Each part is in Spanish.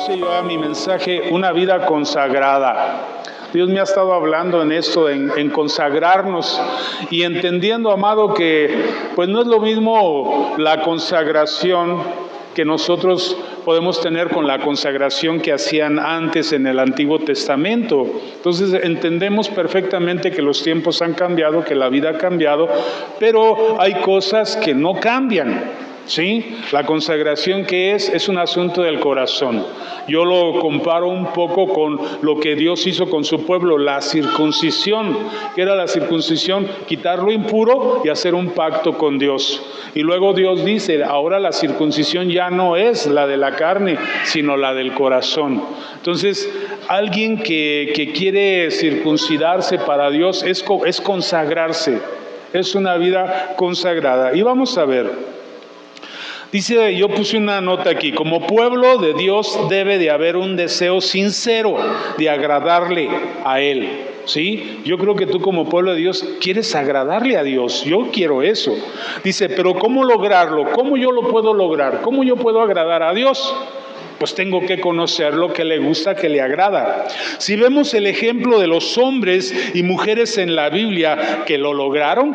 puse yo a mi mensaje, una vida consagrada. Dios me ha estado hablando en esto, en consagrarnos y entendiendo, amado, que pues no es lo mismo la consagración que nosotros podemos tener con la consagración que hacían antes en el Antiguo Testamento. Entonces entendemos perfectamente que los tiempos han cambiado, que la vida ha cambiado, pero hay cosas que no cambian. ¿Sí? La consagración que es un asunto del corazón. Yo lo comparo un poco con lo que Dios hizo con su pueblo, la circuncisión, que era la circuncisión, quitar lo impuro y hacer un pacto con Dios. Y luego Dios dice, ahora la circuncisión ya no es la de la carne, sino la del corazón. Entonces, alguien que quiere circuncidarse para Dios es consagrarse, es una vida consagrada. Y vamos a ver. Dice, yo puse una nota aquí, como pueblo de Dios debe de haber un deseo sincero de agradarle a Él, ¿sí? Yo creo que tú como pueblo de Dios quieres agradarle a Dios, yo quiero eso. Dice, pero ¿cómo lograrlo? ¿Cómo yo lo puedo lograr? ¿Cómo yo puedo agradar a Dios? Pues tengo que conocer lo que le gusta, que le agrada. Si vemos el ejemplo de los hombres y mujeres en la Biblia que lograron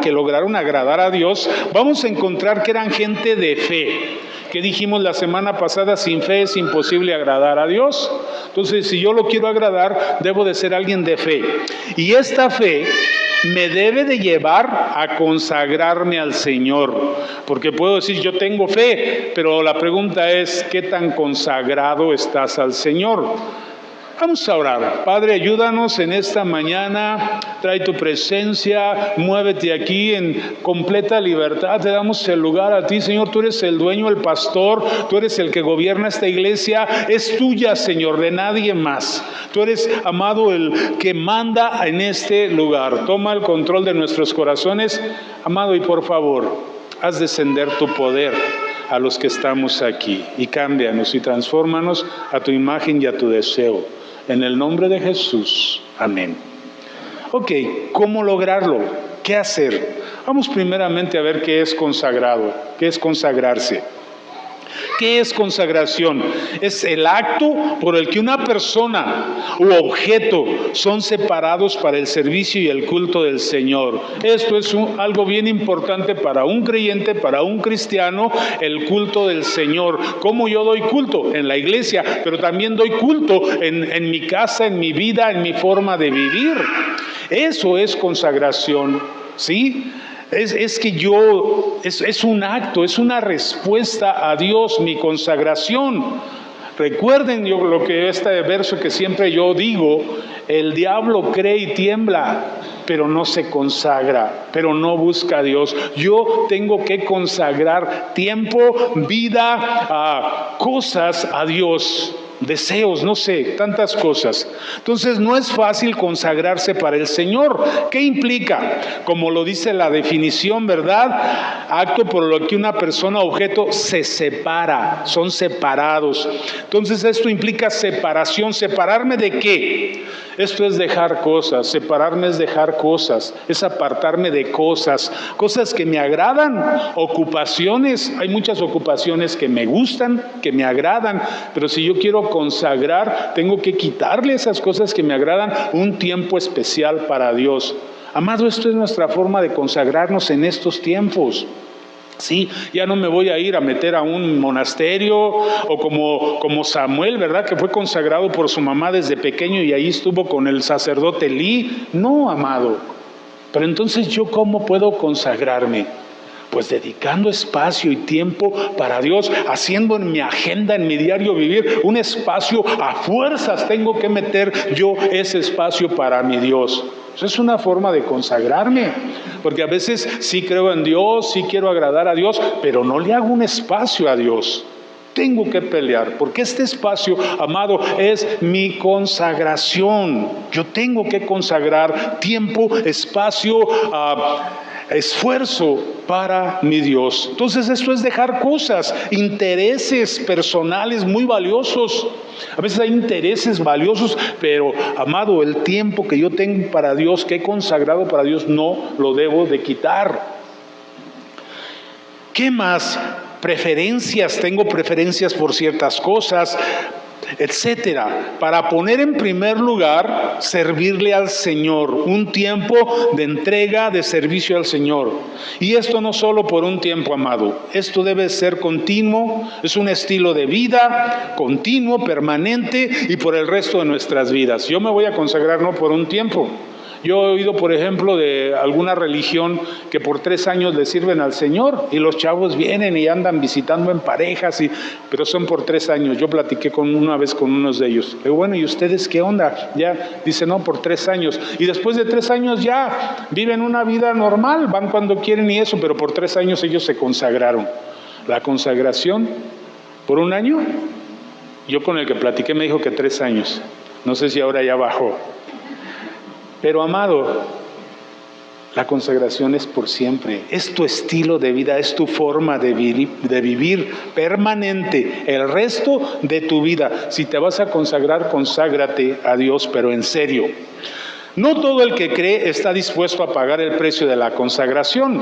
agradar a Dios, vamos a encontrar que eran gente de fe. Que dijimos la semana pasada, sin fe es imposible agradar a Dios. Entonces, si yo lo quiero agradar, debo de ser alguien de fe. Y esta fe me debe de llevar a consagrarme al Señor, porque puedo decir yo tengo fe, pero la pregunta es ¿qué tan consagrado estás al Señor? Vamos a orar. Padre, ayúdanos en esta mañana, trae tu presencia, muévete aquí en completa libertad, te damos el lugar a ti, Señor, tú eres el dueño, el pastor, tú eres el que gobierna esta iglesia, es tuya, Señor, de nadie más. Tú eres, amado, el que manda en este lugar. Toma el control de nuestros corazones, amado, y por favor, haz descender tu poder a los que estamos aquí y cámbianos y transfórmanos a tu imagen y a tu deseo. En el nombre de Jesús. Amén. Ok, ¿cómo lograrlo? ¿Qué hacer? Vamos primeramente a ver qué es consagrado, qué es consagrarse. ¿Qué es consagración? Es el acto por el que una persona u objeto son separados para el servicio y el culto del Señor. Esto es algo bien importante para un creyente, para un cristiano, el culto del Señor. ¿Cómo yo doy culto? En la iglesia, pero también doy culto en mi casa, en mi vida, en mi forma de vivir. Eso es consagración, ¿sí? Es un acto, es una respuesta a Dios, mi consagración. Recuerden lo que este verso que siempre yo digo, el diablo cree y tiembla, pero no se consagra, pero no busca a Dios. Yo tengo que consagrar tiempo, vida, cosas a Dios. Deseos, no sé, tantas cosas. Entonces no es fácil consagrarse para el Señor. ¿Qué implica? Como lo dice la definición, ¿verdad? Acto por lo que una persona o objeto se separa, son separados. Entonces esto implica separación. ¿Separarme de qué? Esto es dejar cosas, separarme es dejar cosas, es apartarme de cosas que me agradan, ocupaciones. Hay muchas ocupaciones que me gustan, que me agradan, pero si yo quiero consagrar, tengo que quitarle esas cosas que me agradan un tiempo especial para Dios. Amado, esto es nuestra forma de consagrarnos en estos tiempos. Sí, ya no me voy a ir a meter a un monasterio o como Samuel, ¿verdad? Que fue consagrado por su mamá desde pequeño y ahí estuvo con el sacerdote Elí. No, amado. Pero entonces, ¿yo cómo puedo consagrarme? Pues dedicando espacio y tiempo para Dios, haciendo en mi agenda, en mi diario vivir, un espacio a fuerzas. Tengo que meter yo ese espacio para mi Dios. Eso es una forma de consagrarme, porque a veces sí creo en Dios, sí quiero agradar a Dios, pero no le hago un espacio a Dios. Tengo que pelear, porque este espacio, amado, es mi consagración. Yo tengo que consagrar tiempo, espacio, esfuerzo para mi Dios. Entonces esto es dejar cosas, intereses personales muy valiosos. A veces hay intereses valiosos, pero amado, el tiempo que yo tengo para Dios, que he consagrado para Dios, no lo debo de quitar. ¿Qué más? Preferencias, tengo preferencias por ciertas cosas. etcétera, para poner en primer lugar servirle al Señor, un tiempo de entrega, de servicio al Señor. Y esto no solo por un tiempo, amado, esto debe ser continuo, es un estilo de vida continuo, permanente y por el resto de nuestras vidas. Yo me voy a consagrar no por un tiempo. Yo he oído, por ejemplo, de alguna religión que por 3 años le sirven al Señor y los chavos vienen y andan visitando en parejas, pero son por 3 años. Yo platiqué una vez con unos de ellos. Le digo, bueno, ¿y ustedes qué onda? Ya, dice, no, por 3 años. Y después de 3 años ya viven una vida normal, van cuando quieren y eso, pero por 3 años ellos se consagraron. La consagración, por 1 año, yo con el que platiqué me dijo que 3 años. No sé si ahora ya bajó. Pero amado, la consagración es por siempre, es tu estilo de vida, es tu forma de vivir permanente el resto de tu vida. Si te vas a consagrar, conságrate a Dios, pero en serio. No todo el que cree está dispuesto a pagar el precio de la consagración.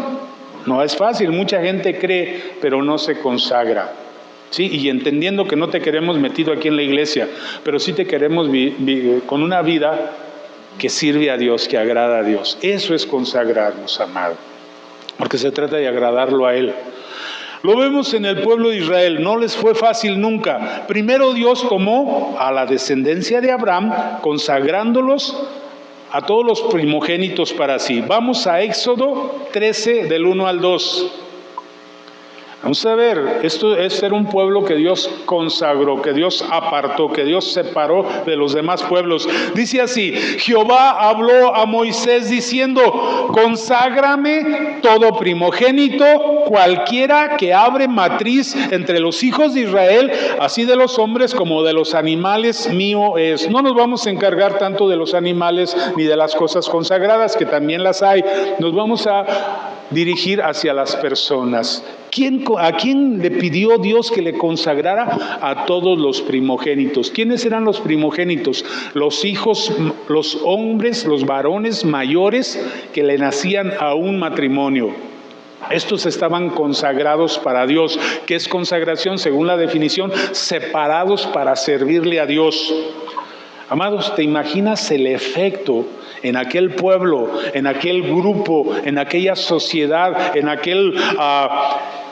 No es fácil, mucha gente cree, pero no se consagra. Sí, y entendiendo que no te queremos metido aquí en la iglesia, pero sí te queremos con una vida que sirve a Dios, que agrada a Dios. Eso es consagrarnos, amado, porque se trata de agradarlo a Él. Lo vemos en el pueblo de Israel, no les fue fácil nunca. Primero Dios tomó a la descendencia de Abraham, consagrándolos a todos los primogénitos para sí. Vamos a Éxodo 13, del 1 al 2. Vamos a ver, esto es ser un pueblo que Dios consagró, que Dios apartó, que Dios separó de los demás pueblos. Dice así, Jehová habló a Moisés diciendo, conságrame todo primogénito, cualquiera que abre matriz entre los hijos de Israel, así de los hombres como de los animales, mío es. No nos vamos a encargar tanto de los animales ni de las cosas consagradas, que también las hay. Nos vamos a dirigir hacia las personas. ¿A quién le pidió Dios que le consagrara? A todos los primogénitos. ¿Quiénes eran los primogénitos? Los hijos, los hombres, los varones mayores que le nacían a un matrimonio. Estos estaban consagrados para Dios. ¿Qué es consagración? Según la definición, separados para servirle a Dios. Amados, ¿te imaginas el efecto en aquel pueblo, en aquel grupo, en aquella sociedad, en aquel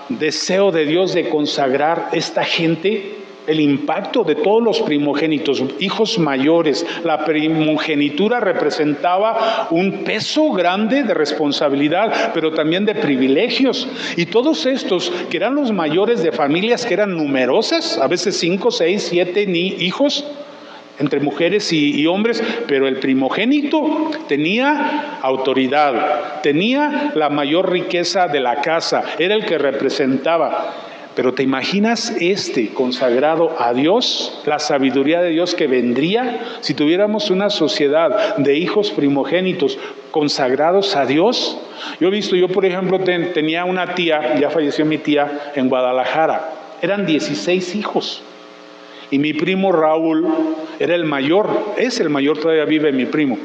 deseo de Dios de consagrar esta gente? El impacto de todos los primogénitos, hijos mayores. La primogenitura representaba un peso grande de responsabilidad, pero también de privilegios. Y todos estos, que eran los mayores de familias que eran numerosas, a veces 5, 6, 7 hijos, entre mujeres y hombres, pero el primogénito tenía autoridad, tenía la mayor riqueza de la casa, era el que representaba. Pero ¿te imaginas consagrado a Dios? La sabiduría de Dios que vendría si tuviéramos una sociedad de hijos primogénitos consagrados a Dios. Yo por ejemplo tenía una tía, ya falleció mi tía, en Guadalajara, eran 16 hijos. Y mi primo Raúl era el mayor, es el mayor, todavía vive mi primo.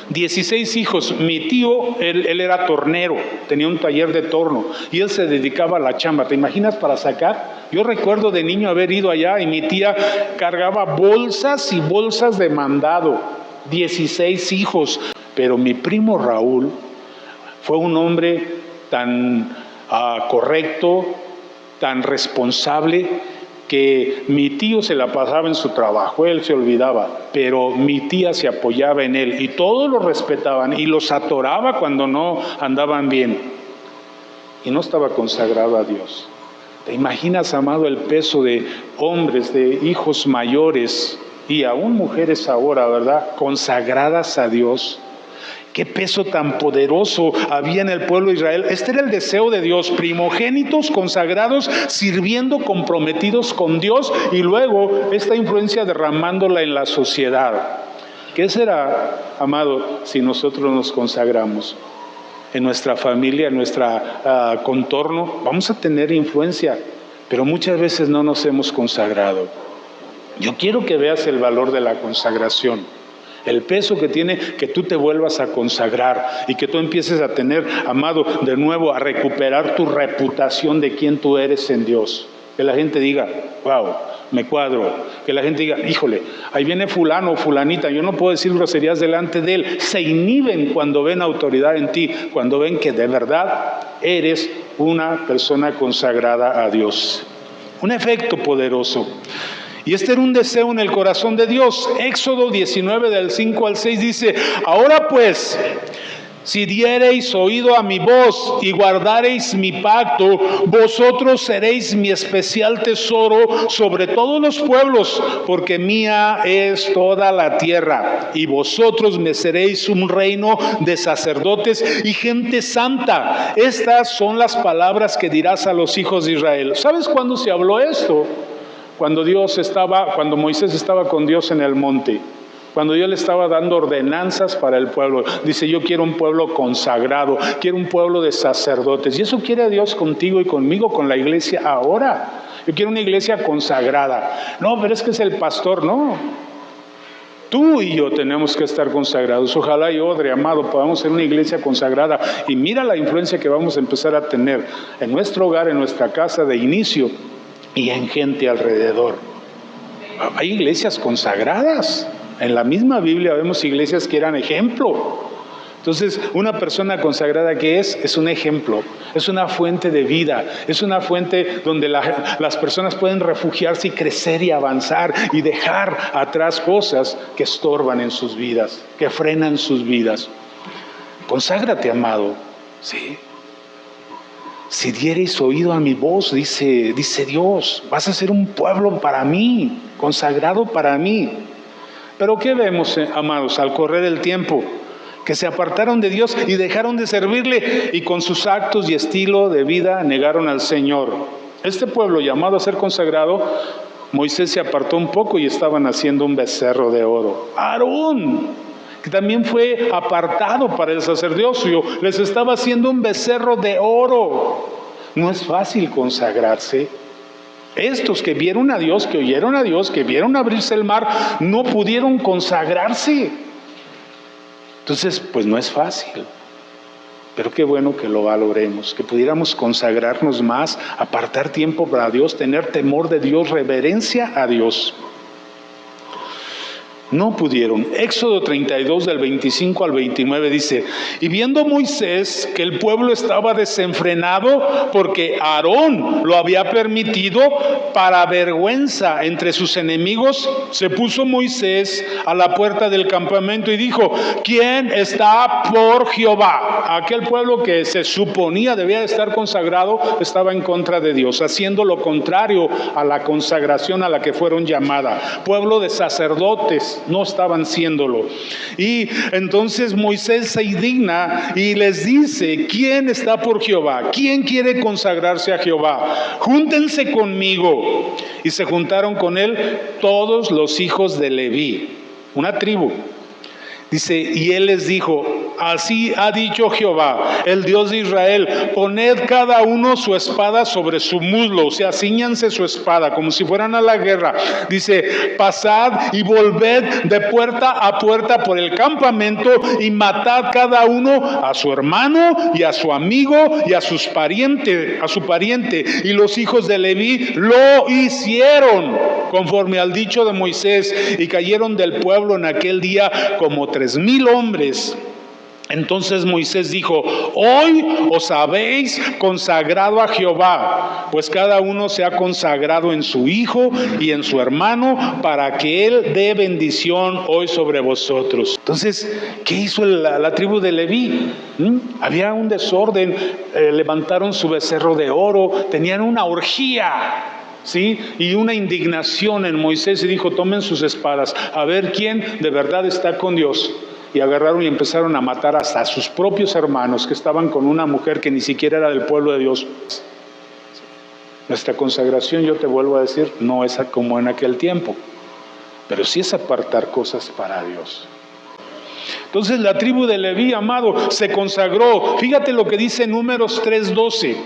16 hijos. Mi tío, él era tornero, tenía un taller de torno y él se dedicaba a la chamba. ¿Te imaginas para sacar? Yo recuerdo de niño haber ido allá y mi tía cargaba bolsas y bolsas de mandado. 16 hijos. Pero mi primo Raúl fue un hombre tan correcto, tan responsable, que mi tío se la pasaba en su trabajo, él se olvidaba, pero mi tía se apoyaba en él y todos lo respetaban y los atoraba cuando no andaban bien. Y no estaba consagrado a Dios. ¿Te imaginas, amado, el peso de hombres, de hijos mayores y aún mujeres ahora, verdad, consagradas a Dios? Qué peso tan poderoso había en el pueblo de Israel. Este era el deseo de Dios, primogénitos consagrados, sirviendo, comprometidos con Dios, y luego esta influencia derramándola en la sociedad. ¿Qué será, amado, si nosotros nos consagramos? En nuestra familia, en nuestro contorno, vamos a tener influencia, pero muchas veces no nos hemos consagrado. Yo quiero que veas el valor de la consagración. El peso que tiene que tú te vuelvas a consagrar y que tú empieces a tener, amado, de nuevo a recuperar tu reputación de quién tú eres en Dios. Que la gente diga, wow, me cuadro. Que la gente diga, híjole, ahí viene fulano o fulanita, yo no puedo decir groserías delante de él. Se inhiben cuando ven autoridad en ti, cuando ven que de verdad eres una persona consagrada a Dios. Un efecto poderoso. Y este era un deseo en el corazón de Dios. Éxodo 19 del 5 al 6 dice, ahora pues, si diereis oído a mi voz y guardareis mi pacto, vosotros seréis mi especial tesoro sobre todos los pueblos, porque mía es toda la tierra. Y vosotros me seréis un reino de sacerdotes y gente santa. Estas son las palabras que dirás a los hijos de Israel. ¿Sabes cuándo se habló esto? Cuando Moisés estaba con Dios en el monte. Cuando Dios le estaba dando ordenanzas para el pueblo. Dice, yo quiero un pueblo consagrado, quiero un pueblo de sacerdotes. Y eso quiere Dios contigo y conmigo, con la iglesia ahora. Yo quiero una iglesia consagrada. No, pero es que es el pastor, no. Tú y yo tenemos que estar consagrados. Ojalá y Odre, amado, podamos ser una iglesia consagrada. Y mira la influencia que vamos a empezar a tener en nuestro hogar, en nuestra casa de inicio y en gente alrededor. Hay iglesias consagradas. En la misma Biblia vemos iglesias que eran ejemplo. Entonces, una persona consagrada que es un ejemplo, es una fuente de vida, es una fuente donde las personas pueden refugiarse y crecer y avanzar y dejar atrás cosas que estorban en sus vidas, que frenan sus vidas. Conságrate, amado, ¿sí? Si diereis oído a mi voz, dice Dios, vas a ser un pueblo para mí, consagrado para mí. Pero ¿qué vemos, amados, al correr el tiempo? Que se apartaron de Dios y dejaron de servirle, y con sus actos y estilo de vida negaron al Señor. Este pueblo llamado a ser consagrado, Moisés se apartó un poco y estaban haciendo un becerro de oro. Aarón, que también fue apartado para el sacerdocio, les estaba haciendo un becerro de oro. No es fácil consagrarse. Estos que vieron a Dios, que oyeron a Dios, que vieron abrirse el mar, no pudieron consagrarse. Entonces, pues no es fácil. Pero qué bueno que lo valoremos, que pudiéramos consagrarnos más, apartar tiempo para Dios, tener temor de Dios, reverencia a Dios. No pudieron. Éxodo 32 del 25 al 29 dice, y viendo Moisés que el pueblo estaba desenfrenado porque Aarón lo había permitido para vergüenza entre sus enemigos, se puso Moisés a la puerta del campamento y dijo, ¿quién está por Jehová? Aquel pueblo que se suponía debía de estar consagrado estaba en contra de Dios, haciendo lo contrario a la consagración a la que fueron llamadas. Pueblo de sacerdotes, no estaban siéndolo. Y entonces Moisés se indigna y les dice, ¿quién está por Jehová? ¿Quién quiere consagrarse a Jehová? Júntense conmigo. Y se juntaron con él todos los hijos de Leví, una tribu. Dice, y él les dijo, así ha dicho Jehová, el Dios de Israel, poned cada uno su espada sobre su muslo, o sea, cíñanse su espada, como si fueran a la guerra. Dice, pasad y volved de puerta a puerta por el campamento y matad cada uno a su hermano y a su amigo y a su pariente. Y los hijos de Leví lo hicieron conforme al dicho de Moisés, y cayeron del pueblo en aquel día como 3,000 hombres. Entonces Moisés dijo, hoy os habéis consagrado a Jehová, pues cada uno se ha consagrado en su hijo y en su hermano, para que él dé bendición hoy sobre vosotros. Entonces, ¿qué hizo la tribu de Leví? Había un desorden, levantaron su becerro de oro, tenían una orgía, ¿sí? Y una indignación en Moisés, y dijo, tomen sus espadas, a ver quién de verdad está con Dios. Y agarraron y empezaron a matar hasta a sus propios hermanos que estaban con una mujer que ni siquiera era del pueblo de Dios. Nuestra consagración, yo te vuelvo a decir, no es como en aquel tiempo, pero sí es apartar cosas para Dios. Entonces la tribu de Leví, amado, se consagró. Fíjate lo que dice Números 3:12.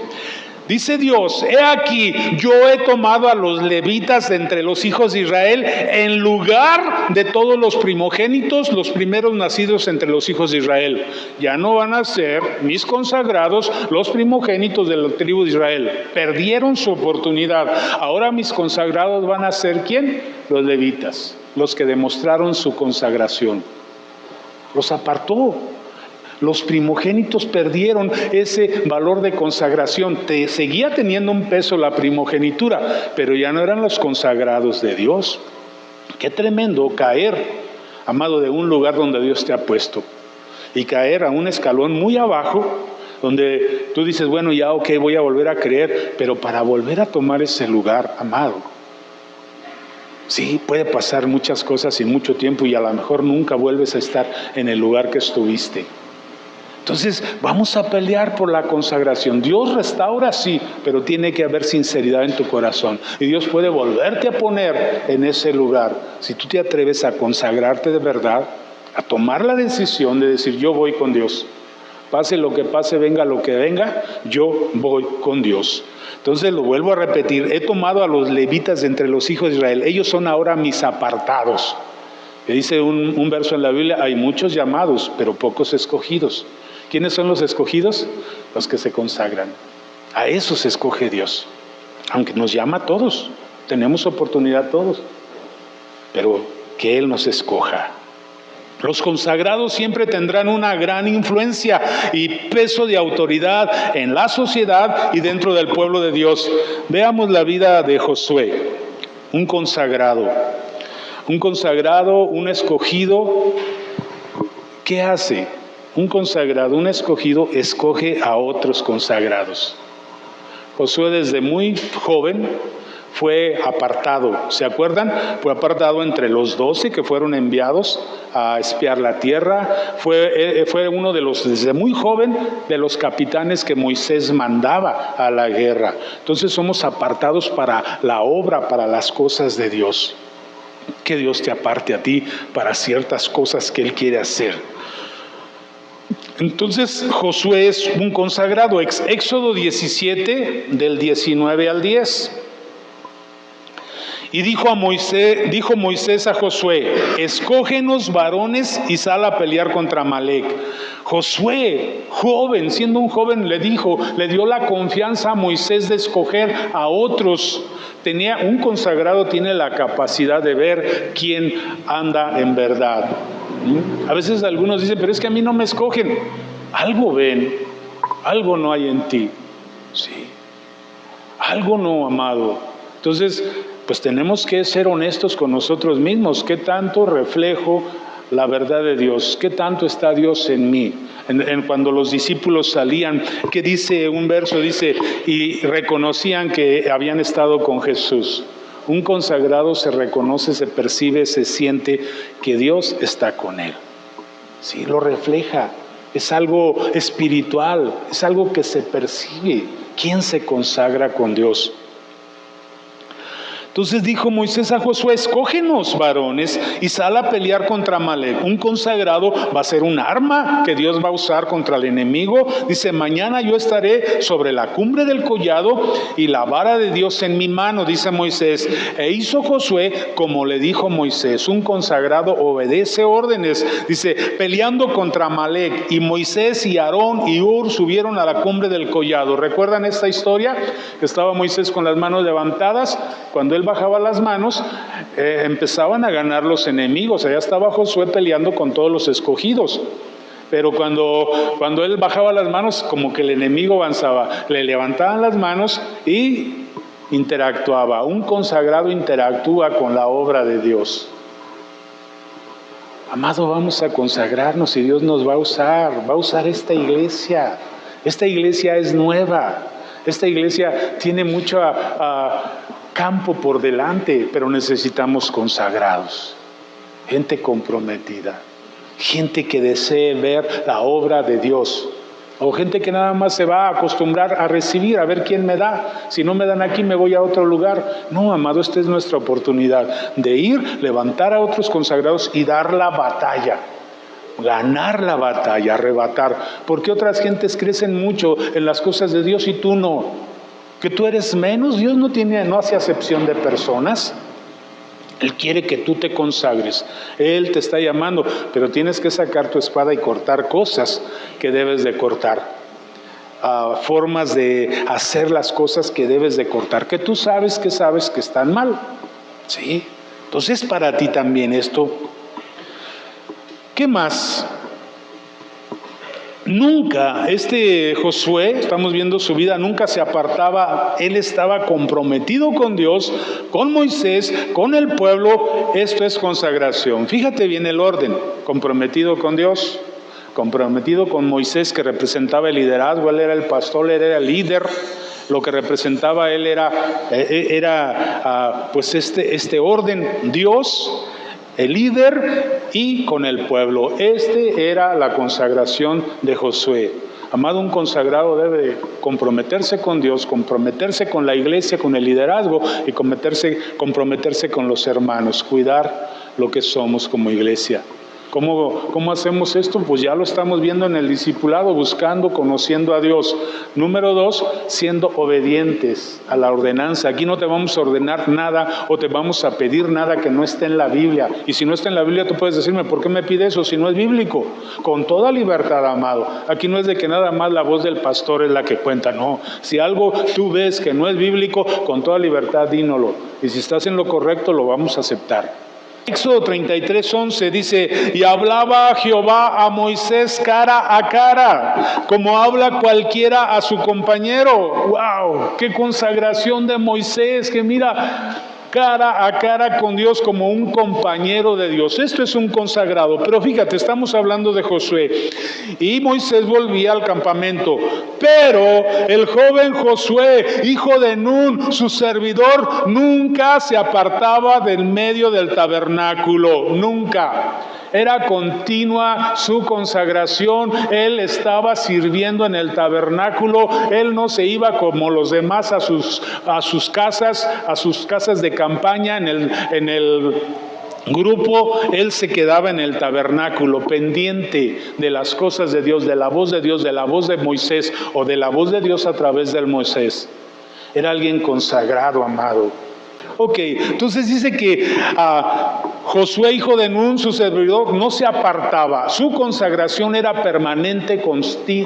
Dice Dios: he aquí, yo he tomado a los levitas de entre los hijos de Israel en lugar de todos los primogénitos, los primeros nacidos entre los hijos de Israel. Ya no van a ser mis consagrados los primogénitos de la tribu de Israel. Perdieron su oportunidad. Ahora mis consagrados van a ser ¿quién? Los levitas, los que demostraron su consagración. Los apartó. Los primogénitos perdieron ese valor de consagración. Seguía teniendo un peso la primogenitura, pero ya no eran los consagrados de Dios. Qué tremendo caer, amado, de un lugar donde Dios te ha puesto y caer a un escalón muy abajo, donde tú dices, bueno, ya ok, voy a volver a creer, pero para volver a tomar ese lugar, amado, sí, puede pasar muchas cosas en mucho tiempo y a lo mejor nunca vuelves a estar en el lugar que estuviste. Entonces vamos a pelear por la consagración. Dios restaura, sí, pero tiene que haber sinceridad en tu corazón. Y Dios puede volverte a poner en ese lugar. Si tú te atreves a consagrarte de verdad, a tomar la decisión de decir, yo voy con Dios. Pase lo que pase, venga lo que venga, yo voy con Dios. Entonces lo vuelvo a repetir, he tomado a los levitas de entre los hijos de Israel. Ellos son ahora mis apartados. Que dice un verso en la Biblia, hay muchos llamados, pero pocos escogidos. ¿Quiénes son los escogidos? Los que se consagran. A esos escoge Dios. Aunque nos llama a todos, tenemos oportunidad todos, pero que Él nos escoja. Los consagrados siempre tendrán una gran influencia y peso de autoridad en la sociedad y dentro del pueblo de Dios. Veamos la vida de Josué, un consagrado, un escogido. ¿Qué hace? Un consagrado, un escogido, escoge a otros consagrados. Josué desde muy joven fue apartado, ¿se acuerdan? Fue apartado entre los 12 que fueron enviados a espiar la tierra. Fue uno de los, desde muy joven, de los capitanes que Moisés mandaba a la guerra. Entonces somos apartados para la obra, para las cosas de Dios. Que Dios te aparte a ti para ciertas cosas que Él quiere hacer. Entonces Josué es un consagrado. Éxodo 17, del 19 al 10. Y dijo Moisés a Josué: escógenos varones y sal a pelear contra Amalec. Josué, joven, siendo un joven, le dio la confianza a Moisés de escoger a otros. Un consagrado tiene la capacidad de ver quién anda en verdad. A veces algunos dicen, pero es que a mí no me escogen. Algo ven, algo no hay en ti. Sí, algo no, amado. Entonces, pues tenemos que ser honestos con nosotros mismos. ¿Qué tanto reflejo la verdad de Dios? ¿Qué tanto está Dios en mí? Cuando los discípulos salían, ¿qué dice un verso? Dice, y reconocían que habían estado con Jesús. Un consagrado se reconoce, se percibe, se siente que Dios está con él. Sí, lo refleja. Es algo espiritual, es algo que se percibe. ¿Quién se consagra con Dios? Entonces dijo Moisés a Josué: escógenos varones y sal a pelear contra Amalec. Un consagrado va a ser un arma que Dios va a usar contra el enemigo. Dice: mañana yo estaré sobre la cumbre del collado y la vara de Dios en mi mano, dice Moisés. E hizo Josué como le dijo Moisés. Un consagrado obedece órdenes. Dice, peleando contra Amalec, y Moisés y Aarón y Hur subieron a la cumbre del collado. ¿Recuerdan esta historia? Que estaba Moisés con las manos levantadas. Cuando él bajaba las manos, empezaban a ganar los enemigos. Allá estaba Josué peleando con todos los escogidos. Pero cuando él bajaba las manos, como que el enemigo avanzaba. Le levantaban las manos y interactuaba. Un consagrado interactúa con la obra de Dios. Amado, vamos a consagrarnos y Dios nos va a usar esta iglesia. Esta iglesia es nueva. Esta iglesia tiene mucho campo por delante, pero necesitamos consagrados, gente comprometida, gente que desee ver la obra de Dios, o gente que nada más se va a acostumbrar a recibir, a ver quién me da. Si no me dan aquí, me voy a otro lugar. No, amado, esta es nuestra oportunidad de ir, levantar a otros consagrados y dar la batalla. Ganar la batalla, arrebatar. Porque otras gentes crecen mucho en las cosas de Dios y tú no. que tú eres menos. Dios no hace acepción de personas. Él quiere que tú te consagres. Él te está llamando, pero tienes que sacar tu espada y cortar cosas que debes de cortar. Formas de hacer las cosas que debes de cortar, que tú sabes que están mal. ¿Sí? Entonces para ti también esto. ¿Qué más? Nunca, Josué, estamos viendo su vida, nunca se apartaba. Él estaba comprometido con Dios, con Moisés, con el pueblo. Esto es consagración. Fíjate bien el orden: comprometido con Dios, comprometido con Moisés, que representaba el liderazgo. Él era el pastor, él era el líder. Lo que representaba él era pues este orden: Dios, el líder, y con el pueblo. Era la consagración de Josué. Amado, un consagrado debe comprometerse con Dios, comprometerse con la iglesia, con el liderazgo, y comprometerse con los hermanos, cuidar lo que somos como iglesia. ¿Cómo hacemos esto? Pues ya lo estamos viendo en el discipulado, buscando, conociendo a Dios. Número 2, siendo obedientes a la ordenanza. Aquí no te vamos a ordenar nada o te vamos a pedir nada que no esté en la Biblia. Y si no está en la Biblia, tú puedes decirme, ¿por qué me pide eso si no es bíblico? Con toda libertad, amado. Aquí no es de que nada más la voz del pastor es la que cuenta, no. Si algo tú ves que no es bíblico, con toda libertad dínolo. Y si estás en lo correcto, lo vamos a aceptar. Éxodo 33:11 dice: y hablaba Jehová a Moisés cara a cara, como habla cualquiera a su compañero. ¡Wow! ¡Qué consagración de Moisés! Que mira, cara a cara con Dios como un compañero de Dios. Esto es un consagrado. Pero fíjate, estamos hablando de Josué. Y Moisés volvía al campamento. Pero el joven Josué, hijo de Nun, su servidor, nunca se apartaba del medio del tabernáculo. Nunca. Era continua su consagración. Él estaba sirviendo en el tabernáculo. Él no se iba como los demás a sus casas de campaña en el grupo. Él se quedaba en el tabernáculo, pendiente de las cosas de Dios, de la voz de Dios, de la voz de Moisés o de la voz de Dios a través del Moisés. Era alguien consagrado, amado. Ok, entonces dice que Josué, hijo de Nun, su servidor, no se apartaba. Su consagración era permanente,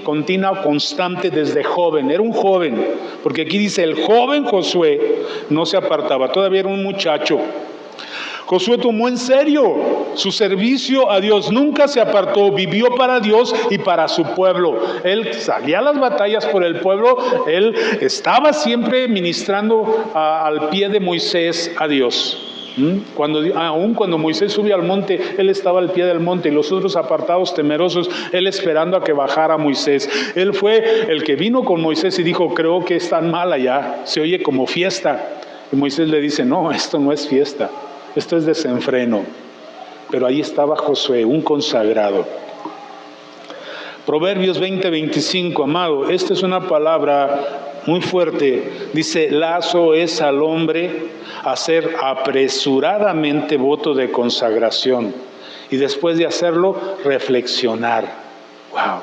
continua, constante desde joven. Era un joven, porque aquí dice el joven Josué no se apartaba, todavía era un muchacho. Josué tomó en serio su servicio a Dios, nunca se apartó, vivió para Dios y para su pueblo. Él salía a las batallas por el pueblo, él estaba siempre ministrando al pie de Moisés a Dios. Aún cuando Moisés subió al monte, él estaba al pie del monte, y los otros apartados temerosos, él esperando a que bajara Moisés. Él fue el que vino con Moisés y dijo: creo que es tan mal allá, se oye como fiesta. Y Moisés le dice: no, esto no es fiesta, esto es desenfreno. Pero ahí estaba Josué, un consagrado. Proverbios 20:25, amado, esta es una palabra muy fuerte. Dice: lazo es al hombre hacer apresuradamente voto de consagración, y después de hacerlo, reflexionar. Wow.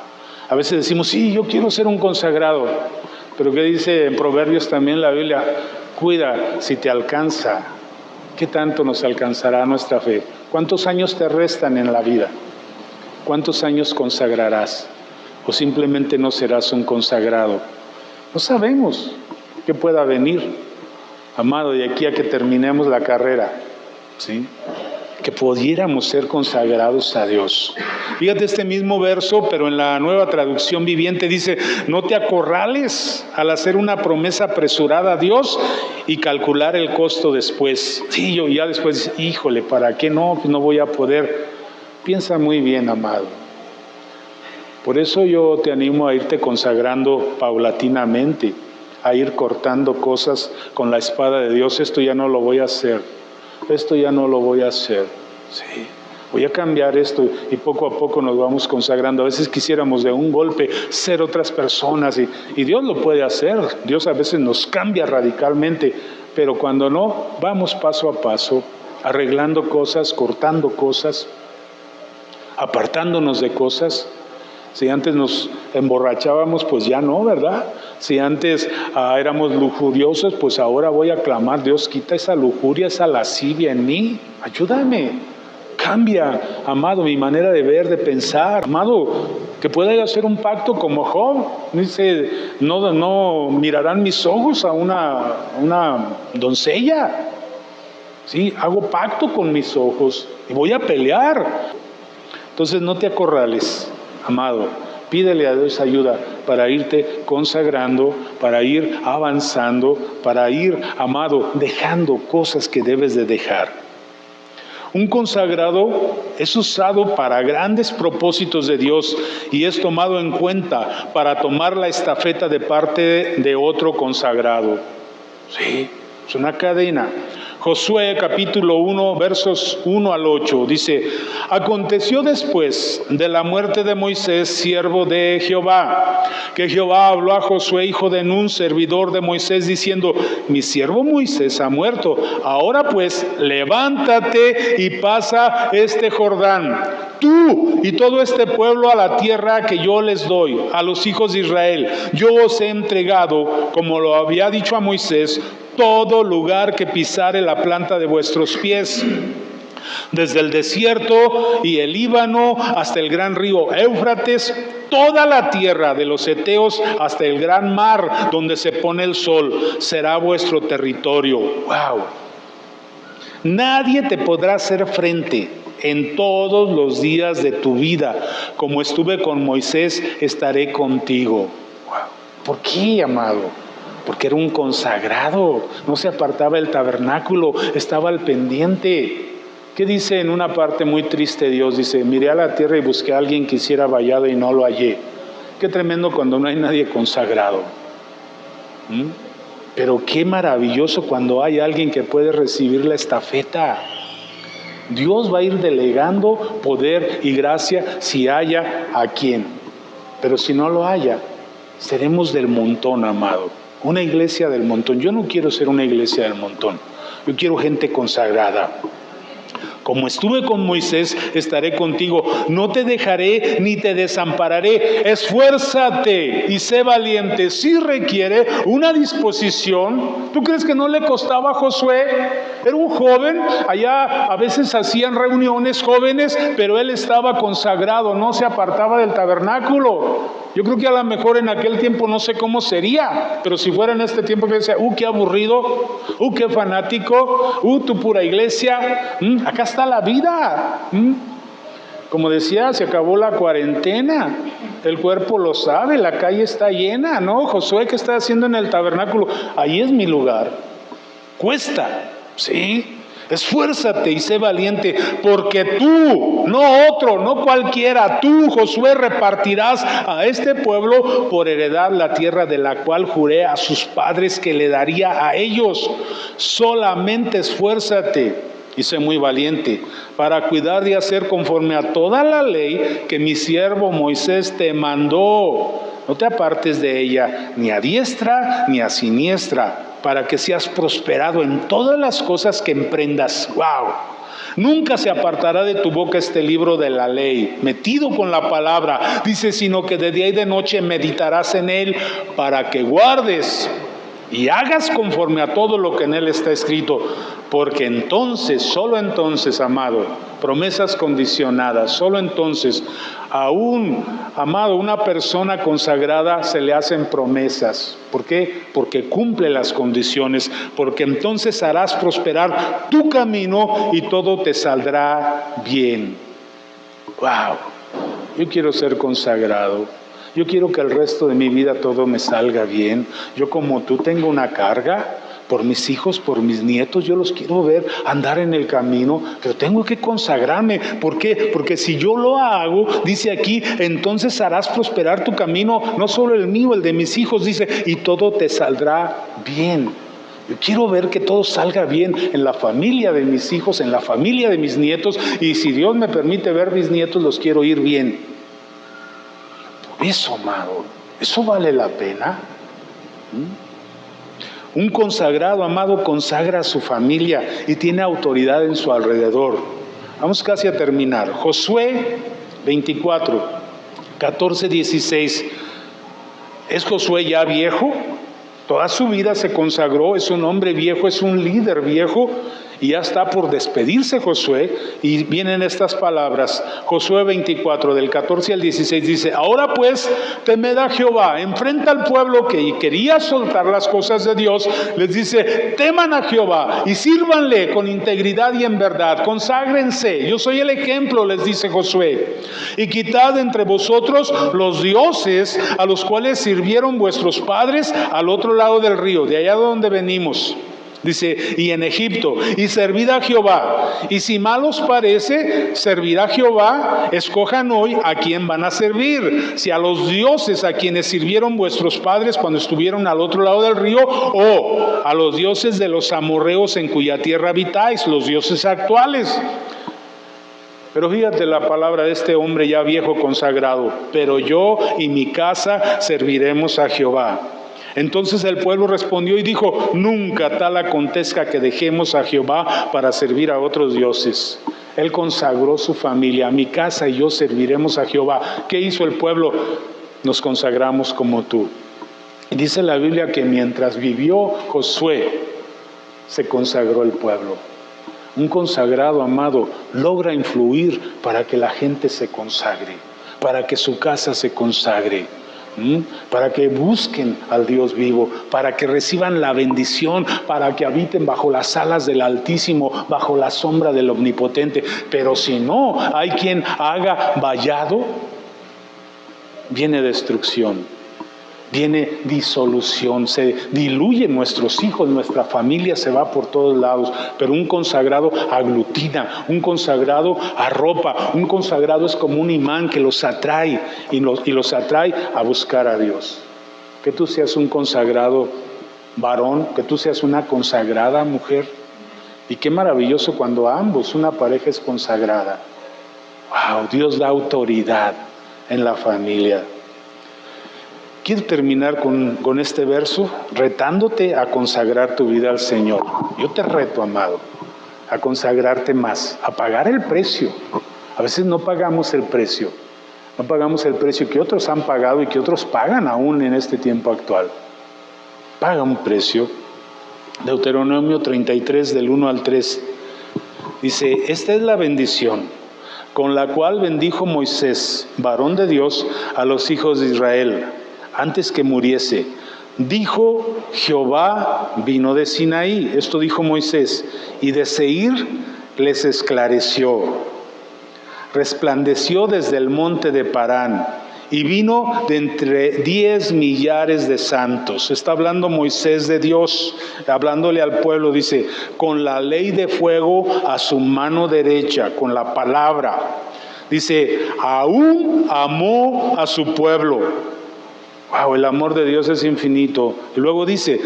A veces decimos: sí, yo quiero ser un consagrado. Pero ¿qué dice en Proverbios también la Biblia? Cuida si te alcanza. ¿Qué tanto nos alcanzará nuestra fe? ¿Cuántos años te restan en la vida? ¿Cuántos años consagrarás? ¿O simplemente no serás un consagrado? No sabemos qué pueda venir, amado, de aquí a que terminemos la carrera, ¿sí? Que pudiéramos ser consagrados a Dios. Fíjate este mismo verso, pero en la Nueva Traducción Viviente dice: no te acorrales al hacer una promesa apresurada a Dios y calcular el costo después. Sí, yo ya después, híjole, ¿para qué no? Pues no voy a poder. Piensa muy bien, amado. Por eso yo te animo a irte consagrando paulatinamente, a ir cortando cosas con la espada de Dios. Esto ya no lo voy a hacer. Esto ya no lo voy a hacer. Sí, voy a cambiar esto, y poco a poco nos vamos consagrando. A veces quisiéramos de un golpe ser otras personas, y Dios lo puede hacer. Dios a veces nos cambia radicalmente, pero cuando no, vamos paso a paso, arreglando cosas, cortando cosas, apartándonos de cosas. Si antes nos emborrachábamos, pues ya no, ¿verdad? Si antes éramos lujuriosos, pues ahora voy a clamar, Dios, quita esa lujuria, esa lascivia en mí. Ayúdame, cambia, amado, mi manera de ver, de pensar. Amado, que pueda hacer un pacto como Job. Dice, no mirarán mis ojos a una doncella. Sí, hago pacto con mis ojos y voy a pelear. Entonces no te acorrales, amado. Pídele a Dios ayuda para irte consagrando, para ir avanzando, para ir, amado, dejando cosas que debes de dejar. Un consagrado es usado para grandes propósitos de Dios y es tomado en cuenta para tomar la estafeta de parte de otro consagrado. Sí, es una cadena. Josué capítulo 1, versos 1 al 8, dice: aconteció después de la muerte de Moisés, siervo de Jehová, que Jehová habló a Josué, hijo de Nun, servidor de Moisés, diciendo: mi siervo Moisés ha muerto. Ahora pues, levántate y pasa este Jordán, tú y todo este pueblo, a la tierra que yo les doy, a los hijos de Israel. Yo os he entregado, como lo había dicho a Moisés, todo lugar que pisare la planta de vuestros pies, desde el desierto y el Líbano hasta el gran río Éufrates, toda la tierra de los heteos hasta el gran mar donde se pone el sol, será vuestro territorio. ¡Wow! Nadie te podrá hacer frente en todos los días de tu vida. Como estuve con Moisés, estaré contigo. ¡Wow! ¿Por qué, amado? Porque era un consagrado, no se apartaba del tabernáculo, estaba al pendiente. ¿Qué dice en una parte muy triste Dios? Dice: miré a la tierra y busqué a alguien que hiciera vallado y no lo hallé. Qué tremendo cuando no hay nadie consagrado. Pero qué maravilloso cuando hay alguien que puede recibir la estafeta. Dios va a ir delegando poder y gracia si haya a quien. Pero si no lo haya, seremos del montón, amado. Una iglesia del montón. Yo no quiero ser una iglesia del montón. Yo quiero gente consagrada. Como estuve con Moisés, estaré contigo. No te dejaré ni te desampararé. Esfuérzate y sé valiente. Si requiere una disposición. ¿Tú crees que no le costaba a Josué? Era un joven. Allá a veces hacían reuniones jóvenes, pero él estaba consagrado. No se apartaba del tabernáculo. Yo creo que a lo mejor en aquel tiempo no sé cómo sería, pero si fuera en este tiempo que decía, qué aburrido, qué fanático, tu pura iglesia, acá está la vida. Como decía, se acabó la cuarentena, el cuerpo lo sabe, la calle está llena, ¿no? Josué, ¿qué está haciendo en el tabernáculo? Ahí es mi lugar. Cuesta, ¿sí? Esfuérzate y sé valiente, porque tú, no otro, no cualquiera, tú, Josué, repartirás a este pueblo por heredad la tierra de la cual juré a sus padres que le daría a ellos. Solamente esfuérzate y sé muy valiente para cuidar de hacer conforme a toda la ley que mi siervo Moisés te mandó. No te apartes de ella, ni a diestra ni a siniestra, para que seas prosperado en todas las cosas que emprendas. ¡Wow! Nunca se apartará de tu boca este libro de la ley, metido con la palabra, dice, sino que de día y de noche meditarás en él, para que guardes y hagas conforme a todo lo que en él está escrito, porque entonces, solo entonces, amado, promesas condicionadas, solo entonces, amado, una persona consagrada se le hacen promesas. ¿Por qué? Porque cumple las condiciones, porque entonces harás prosperar tu camino y todo te saldrá bien. ¡Wow! Yo quiero ser consagrado. Yo quiero que el resto de mi vida todo me salga bien. Yo, como tú, tengo una carga por mis hijos, por mis nietos. Yo los quiero ver andar en el camino, pero tengo que consagrarme. ¿Por qué? Porque si yo lo hago, dice aquí, entonces harás prosperar tu camino, no solo el mío, el de mis hijos, dice, y todo te saldrá bien. Yo quiero ver que todo salga bien en la familia de mis hijos, en la familia de mis nietos, y si Dios me permite ver mis nietos, los quiero ir bien. Eso, amado, eso vale la pena. Un consagrado, amado, consagra a su familia y tiene autoridad en su alrededor. Vamos casi a terminar. Josué 24, 14:16. ¿Es Josué ya viejo? Toda su vida se consagró, es un hombre viejo, es un líder viejo, y ya está por despedirse Josué, y vienen estas palabras. Josué 24, del 14 al 16 dice: ahora pues, temed a Jehová, enfrenta al pueblo que quería soltar las cosas de Dios, les dice: teman a Jehová y sírvanle con integridad y en verdad, conságrense, yo soy el ejemplo, les dice Josué, y quitad entre vosotros los dioses a los cuales sirvieron vuestros padres al otro lado del río, de allá donde venimos. Dice: y en Egipto, y servid a Jehová. Y si mal os parece servir a Jehová, escojan hoy a quién van a servir, si a los dioses a quienes sirvieron vuestros padres cuando estuvieron al otro lado del río, o a los dioses de los amorreos en cuya tierra habitáis, los dioses actuales. Pero fíjate la palabra de este hombre ya viejo consagrado: pero yo y mi casa serviremos a Jehová. Entonces el pueblo respondió y dijo: nunca tal acontezca que dejemos a Jehová para servir a otros dioses. Él consagró su familia: mi casa y yo serviremos a Jehová. ¿Qué hizo el pueblo? Nos consagramos como tú. Y dice la Biblia que mientras vivió Josué, se consagró el pueblo. Un consagrado, amado, logra influir para que la gente se consagre, para que su casa se consagre, para que busquen al Dios vivo, para que reciban la bendición, para que habiten bajo las alas del Altísimo, bajo la sombra del Omnipotente. Pero si no hay quien haga vallado, viene destrucción, viene disolución, se diluyen nuestros hijos, nuestra familia se va por todos lados. Pero un consagrado aglutina, un consagrado arropa, un consagrado es como un imán que los atrae y los atrae a buscar a Dios. Que tú seas un consagrado varón, que tú seas una consagrada mujer. Y qué maravilloso cuando ambos, una pareja es consagrada. Wow, Dios da autoridad en la familia. Quiero terminar con este verso retándote a consagrar tu vida al Señor. Yo te reto, amado, a consagrarte más, a pagar el precio. A veces no pagamos el precio, no pagamos el precio que otros han pagado y que otros pagan aún en este tiempo actual. Paga un precio. Deuteronomio 33, del 1 al 3, dice: esta es la bendición con la cual bendijo Moisés, varón de Dios, a los hijos de Israel, antes que muriese. Dijo: Jehová vino de Sinaí, esto dijo Moisés, y de Seir les esclareció. Resplandeció desde el monte de Parán, y vino de entre 10 millares de santos. Está hablando Moisés de Dios, hablándole al pueblo, dice: con la ley de fuego a su mano derecha, con la palabra. Dice: aún amó a su pueblo. Wow, el amor de Dios es infinito. Y luego dice: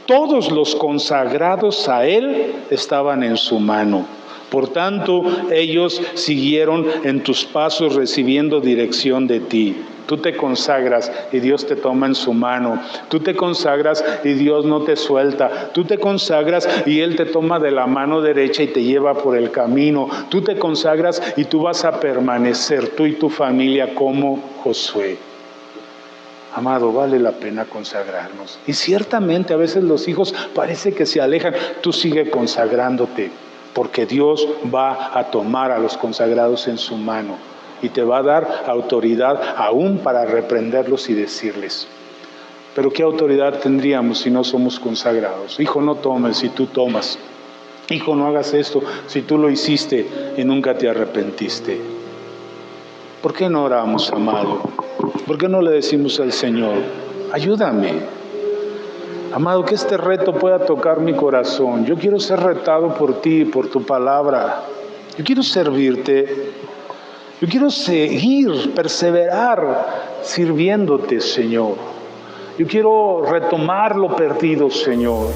todos los consagrados a Él estaban en su mano. Por tanto, ellos siguieron en tus pasos recibiendo dirección de ti. Tú te consagras y Dios te toma en su mano. Tú te consagras y Dios no te suelta. Tú te consagras y Él te toma de la mano derecha y te lleva por el camino. Tú te consagras y tú vas a permanecer, tú y tu familia, como Josué. Amado, vale la pena consagrarnos. Y ciertamente a veces los hijos parece que se alejan. Tú sigue consagrándote, porque Dios va a tomar a los consagrados en su mano y te va a dar autoridad aún para reprenderlos y decirles. Pero ¿qué autoridad tendríamos si no somos consagrados? Hijo, no tomes si tú tomas. Hijo, no hagas esto si tú lo hiciste y nunca te arrepentiste. ¿Por qué no oramos, amado? ¿Por qué no le decimos al Señor: ayúdame? Amado, que este reto pueda tocar mi corazón. Yo quiero ser retado por ti, por tu palabra. Yo quiero servirte. Yo quiero seguir, perseverar sirviéndote, Señor. Yo quiero retomar lo perdido, Señor.